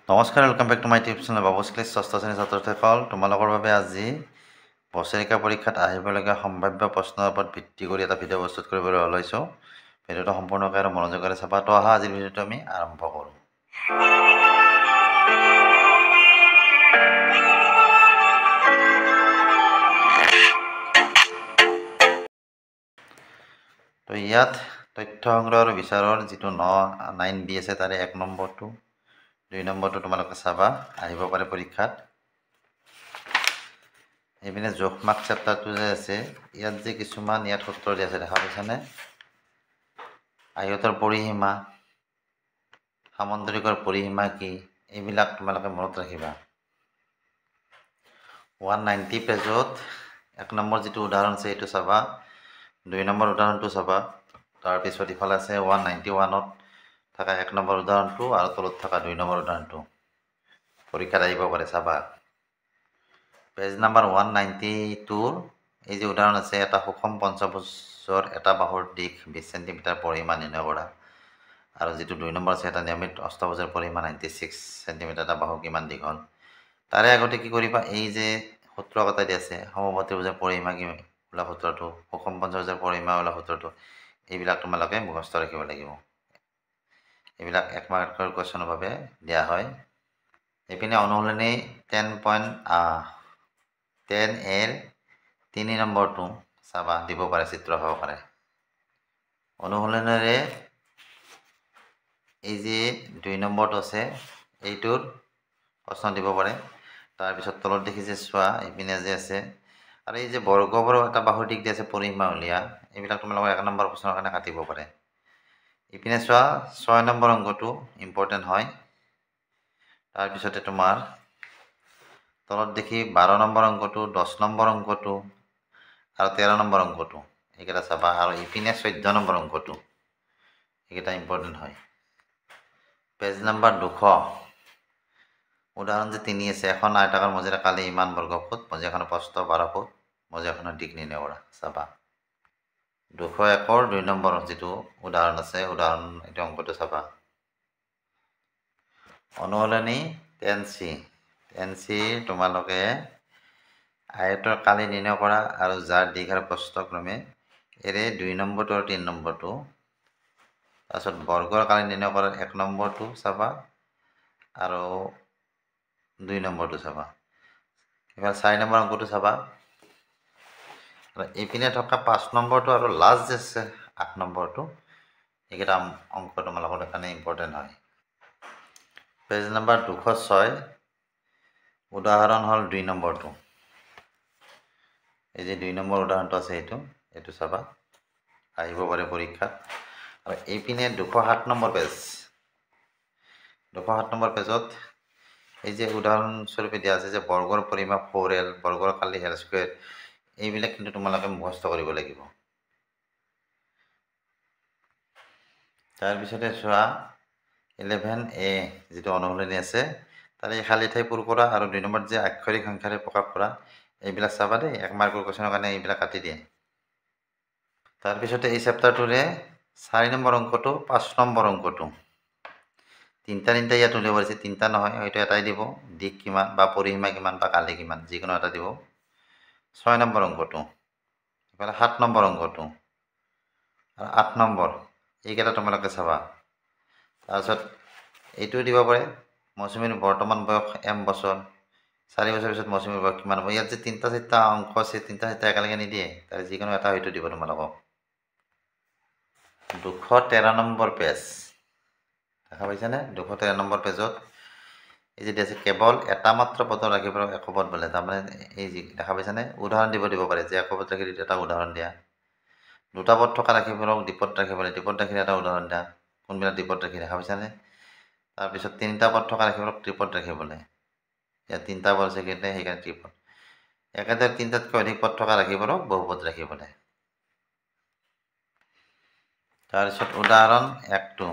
নমস্কাৰ, welcome back to my tube channel Babu's class ষষ্ঠ শ্ৰেণীৰ ছাত্ৰছাত্ৰীসকল। তোমালোকৰ বাবে আজি বছৰেকীয়া পৰীক্ষাত আহিবলগীয়া সম্ভাৱ্য প্ৰশ্নৰ ওপৰত ভিত্তি কৰি এটা ভিডিঅ' প্ৰস্তুত কৰিবলৈ ওলাইছোঁ। ভিডিঅ'টো সম্পূৰ্ণকৈ আৰু মনোযোগেৰে চাবা। তো অহা আজিৰ ভিডিঅ'টো আমি আৰম্ভ কৰোঁ। তো ইয়াত তথ্য সংগ্ৰহ আৰু বিচাৰৰ যিটো 9B আছে তাৰে 1 নম্বৰটো 2 নম্বৰটো তোমালোকে চাবা, আহিব পাৰে পৰীক্ষাত। এইপিনে জোখমাক চেপ্টাৰটো যে আছে, ইয়াত যে কিছুমান ইয়াত সূত্ৰ দিয়া আছে, দেখা পাইছানে? আয়তৰ পৰিসীমা, সামন্তৰিকৰ পৰিসীমা কি, এইবিলাক তোমালোকে মনত ৰাখিবা। 190 পেজত 1 নম্বৰ যিটো উদাহৰণ আছে এইটো চাবা, 2 নম্বৰ উদাহৰণটো চাবা, তাৰপিছত ইফালে আছে 191ত থকা 1 নম্বৰ উদাহৰণটো আৰু তলত থকা 2 নম্বৰ উদাহৰণটো পৰীক্ষাত আহিব পাৰে, চাবা। পেজ নাম্বাৰ 192 এই যে উদাহৰণ আছে, এটা সুষম পঞ্চভুজৰ এটা বাহুৰ দিশ 20 সেণ্টিমিটাৰ পৰিমাণ নিৰ্ণয় কৰা, আৰু যিটো 2 নম্বৰ আছে এটা নিয়মিত অষ্টভুজৰ পৰিমাণ 96 সেণ্টিমিটাৰ, এটা বাহু কিমান দীঘল। তাৰে আগতে কি কৰিবা, এই যে সূত্ৰ কথা দি আছে, সমপ্ৰতিভুজৰ পৰিসীমা কি ওলা সূত্ৰটো, সুষম পঞ্চভুজৰ পৰিসীমা ওলা সূত্ৰটো, এইবিলাক তোমালোকে মুখস্থ ৰাখিব লাগিব। এইবিলাক 1 মাৰ্কৰ কুৱেশ্যনৰ বাবে দিয়া হয়। এইপিনে অনুশীলনী 10.10 3 নম্বৰটো চাবা, দিব পাৰে চিত্ৰ সহকাৰে। অনুশীলনীৰে এই যে 2 নম্বৰটো আছে এইটোৰ প্ৰশ্ন দিব পাৰে। তাৰপিছত তলত দেখিছে চোৱা, এইপিনে যে আছে, আৰু এই যে বৰ্গবোৰৰ এটা বাহুৰ দিশ দি আছে পৰিসীমা উলিয়া, এইবিলাক তোমালোকৰ 1 নম্বৰ প্ৰশ্নৰ কাৰণে কাটিব পাৰে। ইপিনে চোৱা 6 নম্বৰ অংকটো ইম্পৰ্টেণ্ট হয়। তাৰপিছতে তোমাৰ তলত দেখি 12 নম্বৰ অংকটো, 10 নম্বৰ অংকটো আৰু 13 নম্বৰ অংকটো, এইকেইটা চাবা। আৰু ইপিনে 14 নম্বৰ অংকটো, এইকেইটা ইম্পৰ্টেণ্ট হয়। পেজ নাম্বাৰ 200 উদাহৰণ যে 3 আছে, এখন আয়তাকাৰ মজিয়া কালি ইমান বৰ্গ ফুট, মজিয়াখনৰ প্ৰস্থ 12 ফুট, মজিয়াখনৰ দিশ নিৰ্ণয় কৰা, চাবা। 201ৰ 2 নম্বৰ যিটো উদাহৰণ আছে, উদাহৰণ এইটো অংকটো চাবা। অনুশীলনী 10C তোমালোকে আয়তৰ কালি নিৰ্ণয় কৰা আৰু যাৰ দিশ আৰু প্ৰস্থ ক্ৰমে এৰে 2 নম্বৰটো আৰু 3 নম্বৰটো, তাৰপিছত বৰ্গৰ কালি নিৰ্ণয় কৰাৰ 1 নম্বৰটো চাবা আৰু 2 নম্বৰটো চাবা। এবাৰ 4 নম্বৰ অংকটো চাবা। আৰু এইপিনে থকা 5 নম্বৰটো আৰু লাষ্ট যে আছে 8 নম্বৰটো, এইকেইটা অংক তোমালোকৰ কাৰণে ইম্পৰ্টেণ্ট হয়। পেজ নাম্বাৰ 206 উদাহৰণ হ'ল 2 নম্বৰটো। এই যে 2 নম্বৰ উদাহৰণটো আছে, এইটো চাবা, আহিব পাৰে পৰীক্ষাত। আৰু এইপিনে 207 নম্বৰ পেজ, 207 নম্বৰ পেজত এই যে উদাহৰণস্বৰূপে দিয়া আছে যে বৰ্গৰ পৰিমাপ 4L, বৰ্গৰ কালি L স্কুৱেৰ, এইবিলাক কিন্তু তোমালোকে মুখস্থ কৰিব লাগিব। তাৰপিছতে চোৱা 11A যিটো অনুশীলনী আছে, তাৰে খালী ঠাই পূৰ কৰা আৰু 2 নম্বৰত যে আক্ষৰিক সংখ্যাৰে প্ৰকাশ কৰা, এইবিলাক চাবা দেই, 1 মাৰ্কৰ কুৱেশ্যনৰ কাৰণে এইবিলাক কাটি দিয়ে। তাৰপিছতে এই চেপ্টাৰটোৰে 4 নম্বৰ অংকটো, 5 নম্বৰ অংকটো, তিনিটা ইয়াত উলিয়াব পাৰিছে, 3টা নহয়, হয়তো এটাই দিব, দিশ কিমান বা পৰিসীমা কিমান বা কালি কিমান, যিকোনো এটা দিব। 6 নম্বৰ অংকটো, ইফালে 7 নম্বৰ অংকটো আৰু 8 নম্বৰ, এইকেইটা তোমালোকে চাবা। তাৰপিছত এইটোও দিব পাৰে, মৌচুমীৰ বৰ্তমান বয়স M বছৰ, 4 বছৰ পিছত মৌচুমীৰ বয়স কিমান হ'ব। ইয়াত যে 3টা অংক আছে, 3টা একেলগে নিদিয়ে, তাৰ যিকোনো এটা হয়তো দিব তোমালোকক। 213 নম্বৰ পেজ, দেখা পাইছানে? 213 নম্বৰ পেজত এই যে আছে, কেৱল এটা মাত্ৰ পদৰ ৰাখিব একপদ বোলে, তাৰমানে এই যি দেখা পাইছানে, উদাহৰণ দিব পাৰে যে একপদ ৰাখি এটা উদাহৰণ দিয়া। 2টা পদ থকা ৰাখিবোৰক দ্বিপদ ৰাখিবলৈ, দ্বিপদ ৰাখিলে এটা উদাহৰণ দিয়া, কোনবিলাক দ্বিপদ ৰাখি, দেখা পাইছানে? তাৰপিছত 3টা পদ থকা ৰাখিবোৰক ত্ৰিপদ ৰাখিবলৈ, ইয়াত 3টা পদ আছে কিন্তু সেইকাৰণে ত্ৰিপদ। একেদৰে 3টাতকৈ অধিক পদ থকা ৰাখিবোৰক বহুপদ ৰাখিবলৈ। তাৰপিছত উদাহৰণ 1টো,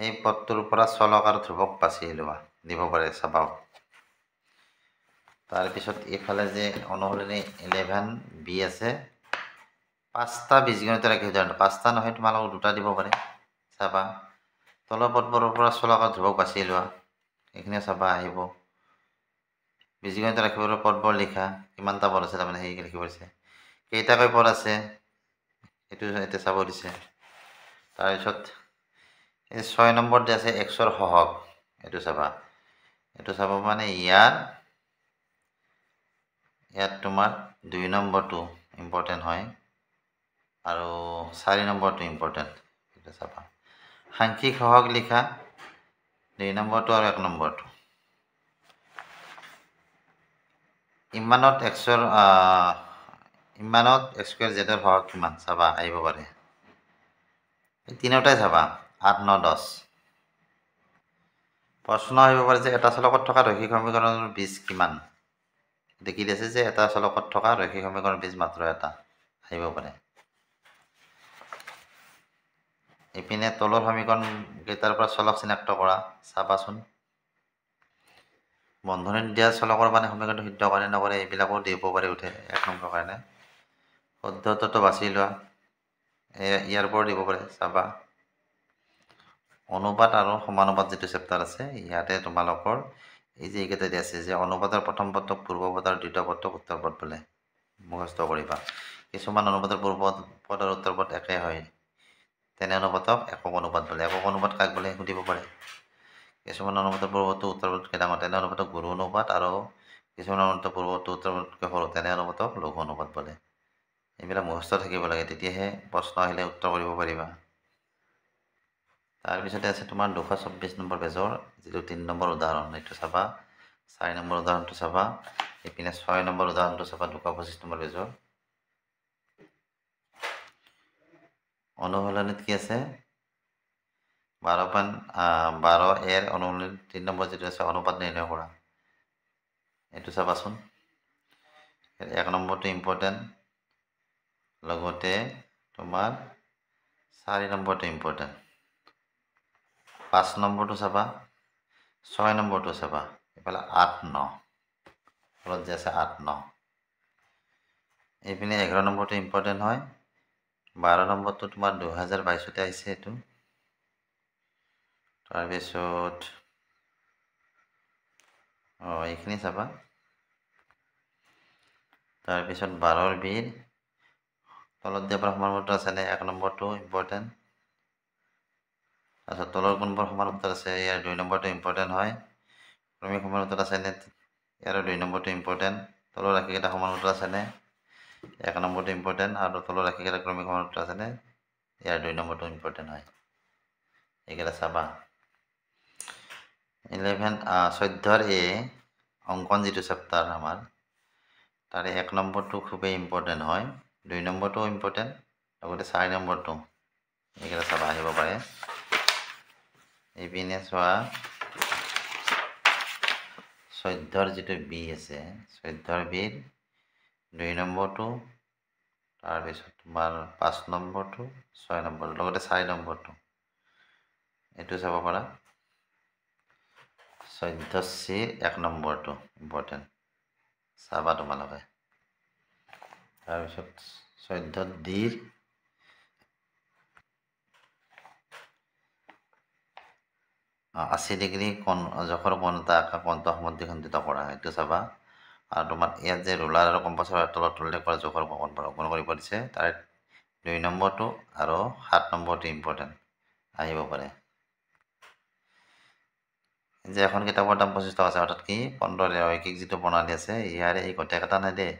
এই পদটোৰ পৰা চলক আৰু ধ্ৰুৱক বাছি লোৱা, দিব পাৰে, চাবা। তাৰপিছত এইফালে যে অনুশীলনী 11B আছে, 5টা বীজগণিত ৰাখি উদাহৰণ, 5টা নহয় তোমালোকক 2টা দিব পাৰে, চাবা। তলৰ পদবোৰৰ পৰা চলক আৰু ধ্ৰুৱক বাছি লোৱা, এইখিনিও চাবা আহিব বীজগণিত ৰাখিবলৈ পদবোৰ লিখা কিমানটা পদ আছে তাৰমানে সেই লিখিব দিছে কেইটাকৈ পদ আছে সেইটো এতিয়া চাব দিছে তাৰপিছত এই 6 নম্বৰ যে আছে xৰ সহগ এইটো চাব মানে ইয়াত তোমাৰ 2 নম্বৰটো ইম্পৰ্টেণ্ট হয় আৰু 4 নম্বৰটো ইম্পৰ্টেণ্ট এইটো চাবা সাংখ্যিক সহগ লিখা 2 নম্বৰটো আৰু 1 নম্বৰটো ইমানত x স্কোয়াৰ z ৰ সহগ কিমান চাবা আহিব পাৰে এই তিনিটাই চাবা 8 9 10 প্ৰশ্ন আহিব পাৰে যে এটা চলকত থকা ৰৈখিক সমীকৰণৰ বীজ কিমান দেখি দিছে যে এটা চলকত থকা ৰৈখিক সমীকৰণৰ বীজ মাত্ৰ এটা আহিব পাৰে ইপিনে তলৰ সমীকৰণ কেইটাৰ পৰা চলক চিনাক্ত কৰা চাবাচোন বন্ধনীত দিয়া চলকৰ মানে সমীকৰণটো সিদ্ধ কৰে নকৰে এইবিলাকো দিব পাৰি উঠে 1 নম্বৰ কাৰণে শুদ্ধটোতো বাছি লোৱা ইয়াৰ পৰা দিব পাৰে চাবা অনুপাত আৰু সমানুপাত যেটো চেপ্টাৰ আছে ইয়াতে তোমালোকৰ এই যে এইকেইটা দিয়া আছে যে অনুপাতৰ প্ৰথম পদক পূৰ্ব পদ আৰু দ্বিতীয় পদক উত্তৰ পদ বোলে মুখস্থ কৰিবা কিছুমান অনুপাতৰ পূৰ্ব পদ আৰু উত্তৰ পদ একে হয় তেনে অনুপাতক একক অনুপাত বোলে একক অনুপাত কাক বোলে সুধিব পাৰে কিছুমান অনুপাতৰ পূৰ্বটো উত্তৰ পদতকৈ ডাঙৰ তেনে অনুপাতক গুৰু অনুপাত আৰু কিছুমান অনুপাতৰ পূৰ্বটো উত্তৰ পদতকৈ সৰু তেনে অনুপাতক লঘু অনুপাত বোলে এইবিলাক মুখস্থ থাকিব লাগে তেতিয়াহে প্ৰশ্ন আহিলে উত্তৰ কৰিব পাৰিবা তাৰপিছতে আছে তোমাৰ 224 নম্বৰ পেজৰ যেটো 3 নম্বৰ উদাহৰণ এইটো চাবা 4 নম্বৰ উদাহৰণটো চাবা ইপিনে 6 নম্বৰ উদাহৰণটো চাবা 225 নম্বৰ পেজৰ অনুশীলনীত কি আছে 12 এৰ অনুশীলনী 3 নম্বৰ যেটো আছে অনুপাত নিৰ্ণয় কৰা এইটো চাবাচোন 1 নম্বৰটো ইম্পৰ্টেণ্ট লগতে তোমাৰ 4 নম্বৰটো ইম্পৰ্টেণ্ট 5 নম্বৰটো চাবা 6 নম্বৰটো চাবা এফালে 8 9 ফলত যে আছে 8 9 এইপিনে 11 নম্বৰটো ইম্পৰ্টেণ্ট হয় 12 নম্বৰটো তোমাৰ 2022 তে আহিছে এইটো তাৰপিছত এইখিনি চাবা তাৰপিছত 12ৰ বিৰ তলত দিয়া সমানুপাত আছে নে 1 নম্বৰটো ইম্পৰ্টেণ্ট তাৰপিছত তলৰ কোনবোৰ সমানুপাত আছে ইয়াৰ 2 নম্বৰটো ইম্পৰ্টেণ্ট হয় ক্ৰমিক সমানুপাত আছে নে ইয়াৰ 2 নম্বৰটো ইম্পৰ্টেণ্ট তলৰ ৰাশিকেইটা সমানুপাত আছে নে 1 নম্বৰটো ইম্পৰ্টেণ্ট আৰু তলৰ ৰাশিকেইটা ক্ৰমিক সমানুপাত আছে নে ইয়াৰ 2 নম্বৰটো ইম্পৰ্টেণ্ট হয় এইকেইটা চাবা 14 এ অংকন যেটো চেপ্টাৰ আমাৰ তাৰে 1 নম্বৰটো খুবেই ইম্পৰ্টেণ্ট হয় 2 নম্বৰটো ইম্পৰ্টেণ্ট লগতে 4 নম্বৰটো এইকেইটা চাবা আহিব পাৰে এইপিনে চোৱা 14ৰ যেটো বি আছে 14ৰ বিৰ 2 নম্বৰটো তাৰপিছত তোমাৰ 5 নম্বৰটো 6 নম্বৰটো লগতে 4 নম্বৰটো এইটো চাব পাৰা 14 1 নম্বৰটো ইম্পৰ্টেণ্ট চাবা তোমালোকে তাৰপিছত 14 ডিৰ 80 ডিগ্ৰী কোণ জোখৰ কোণ এটা আঁকা কোণটো সমদ্বিখণ্ডিত কৰা এইটো চাবা আৰু তোমাৰ ইয়াত যে ৰুলাৰ আৰু কম্পাছৰ তলত উল্লেখ কৰা জোখৰ কোণ কৰিব দিছে তাৰ 2 নম্বৰটো আৰু 7 নম্বৰটো ইম্পৰ্টেণ্ট আহিব পাৰে যে এখন কিতাপৰ দাম 25 টকা আছে অৰ্থাৎ কি 15 ৰৈখিক যেটো প্ৰণালী আছে ইয়াৰে এই গোটেই এটা নাই দেই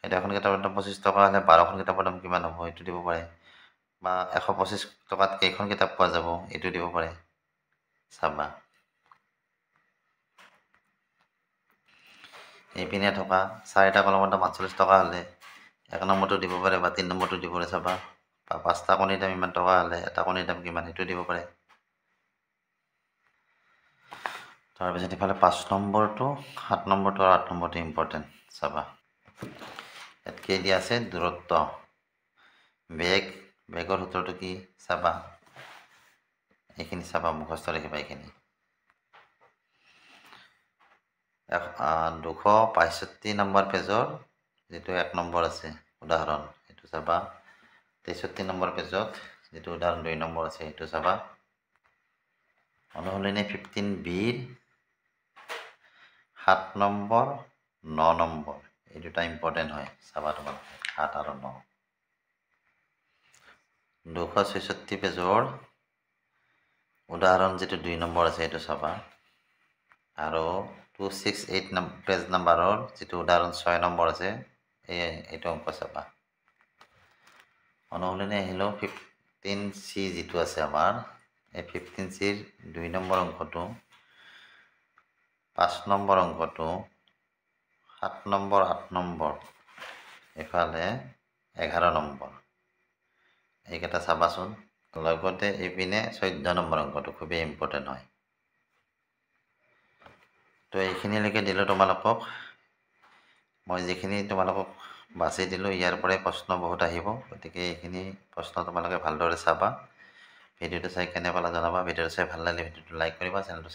এটা এখন কিতাপৰ দাম 25 টকা হলে 12খন কিতাপৰ দাম কিমান হ'ব এইটো দিব পাৰে বা 125 টকাত কেইখন কিতাপ পোৱা যাব এইটো দিব পাৰে চাবা এইপিনে থকা 4টা কলমৰ দাম 48 টকা হলে 1 নম্বৰটো দিব পাৰে বা 3 নম্বৰটো দিব পাৰে চাবা বা 5টা কণীৰ দাম ইমান টকা হলে এটা কণীৰ দাম কিমান এইটো দিব পাৰে তাৰপিছত ইফালে 5 নম্বৰটো 7 নম্বৰটো আৰু 8 নম্বৰটো ইম্পৰ্টেণ্ট চাবা ইয়াত কি দিয়া আছে দূৰত্ব বেগৰ সূত্ৰটো কি চাবা এইখিনি চাবা মুখস্থ ৰাখিবা এইখিনি 265 নম্বৰ পেজৰ যেটো 1 নম্বৰ আছে উদাহৰণ এইটো চাবা 63 নম্বৰ পেজত যেটো উদাহৰণ 2 নম্বৰ আছে এইটো চাবা অনুশীলনী 15 বিৰ 7 নম্বৰ 9 নম্বৰ এই দুটা ইম্পৰ্টেণ্ট হয় চাবা তোমালোকে 7 আৰু 9 266 পেজৰ উদাহৰণ যেটো 2 নম্বৰ আছে এইটো চাবা আৰু 268 পেজ নাম্বাৰৰ যেটো উদাহৰণ 6 নম্বৰ আছে এইটো অংক চাবা অনুশীলনী আহিলো 15C যেটো আছে আমাৰ এই 15Cৰ 2 নম্বৰ অংকটো 5 নম্বৰ অংকটো 7 নম্বৰ 8 নম্বৰ এফালে 11 নম্বৰ এইকেইটা চাবাচোন লগতে এইপিনে 14 নম্বৰ অংকটো খুবই ইম্পৰ্টেণ্ট হয় তো এইখিনিলৈকে দিলো তোমালোকক মই যিখিনি তোমালোকক বাছি দিলো ইয়াৰ পৰাই প্ৰশ্ন বহুত আহিব গতিকে এইখিনি প্ৰশ্ন তোমালোকে ভালদৰে চাবা ভিডিঅ'টো চাই কেনে পালা জনাবা ভিডিঅ'টো চাই ভাল লাগিলে ভিডিঅ'টো লাইক কৰিবা চেনেলটো